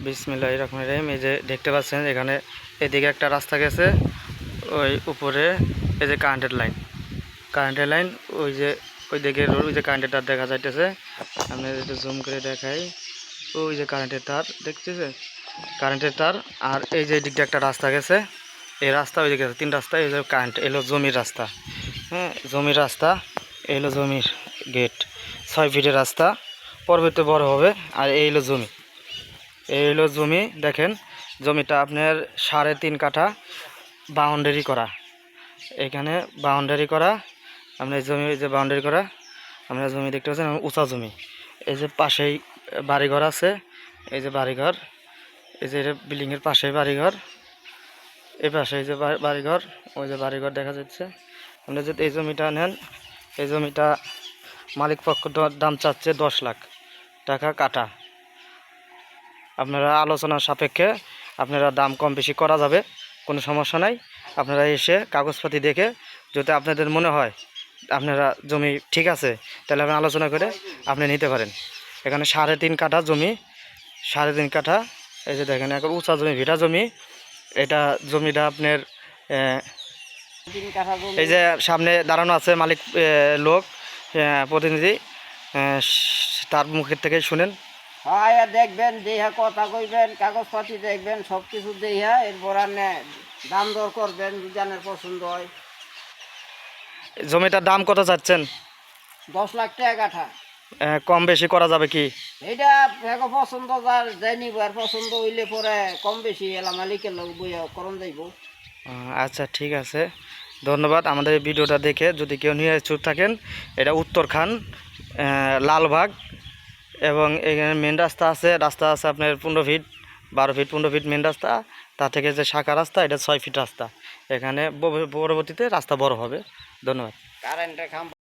বিসমিল্লাহির রহমানির রহিম। এই যে দেখতে পাচ্ছেন এখানে এদিকে একটা রাস্তা গেছে, ওই উপরে এই যে কারেন্টের লাইন ওই দিকে ওই যে কারেন্টের তার দেখা যাইতেছে। আমি একটু জুম করে দেখাই, ওই যে কারেন্টের তার দেখতেছে, কারেন্টের তার। আর এই যে দিকটা একটা রাস্তা গেছে, এই রাস্তা ওই দিকে তিন রাস্তা, এই যে কারেন্ট এলো জমির রাস্তা। হ্যাঁ, জমির রাস্তা এলো, জমির গেট 6 ফিটের রাস্তা, পরবর্তী বড় হবে। আর এই হলো জমি, এই হলো জমি। দেখেন জমিটা আপনার 3.5 কাঠা বাউন্ডারি করা, এখানে বাউন্ডারি করা। আপনার জমি যে বাউন্ডারি করা, আপনারা জমি দেখতে পাচ্ছেন উঁচা জমি। এই যে পাশেই বাড়িঘর আছে, এই যে বাড়িঘর, এই যে বিল্ডিংয়ের পাশেই বাড়িঘর, এই পাশে এই যে বাড়িঘর, ওই যে বাড়িঘর দেখা যাচ্ছে। আপনি যদি এই জমিটা নেন, এই জমিটা মালিক পক্ষ দাম চাচ্ছে 10 লাখ টাকা কাঠা। আপনারা আলোচনার সাপেক্ষে আপনারা দাম কম বেশি করা যাবে, কোনো সমস্যা নাই। আপনারা এসে কাগজপাতি দেখে যদি আপনাদের মনে হয় আপনারা জমি ঠিক আছে, তাহলে আপনি আলোচনা করে আপনি নিতে পারেন। এখানে 3.5 কাঠা জমি, 3.5 কাঠা। এই যে দেখেন এখন উঁচা জমি, ভিটা জমি। এটা জমিটা আপনার এই যে সামনে দাঁড়ানো আছে মালিক লোক প্রতিনিধি, তার মুখের থেকে শুনেন। হ্যাঁ, দেখবেন, দেহা কথা কইবেন, কাগজপাতি দেখবেন, সব কিছু দেহা এরপর আপনি দাম দর করবেন, দুজনের পছন্দ হয়। জমিটার দাম কত চাচ্ছেন? 10 লাখ টাকা কাঠা। কম বেশি করা যাবে কি? এটা এখন পছন্দ যার যাই নিব, আর পছন্দ হইলে পরে কম বেশি এলা মালিকের লোক বইয়া করণ যাইব। আচ্ছা, ঠিক আছে, ধন্যবাদ। আমাদের এই ভিডিওটা দেখে যদি কেউ নিয়ে ইচ্ছুক থাকেন, এটা উত্তরখান লালবাগ, এবং এখানে মেন রাস্তা আছে আপনার 15 ফিট, 12 ফিট, 15 ফিট মেন রাস্তা। তা থেকে যে শাখা রাস্তা, এটা 6 ফিট রাস্তা। এখানে পরবর্তীতে রাস্তা বড় হবে। ধন্যবাদ। কারেন্টের খাম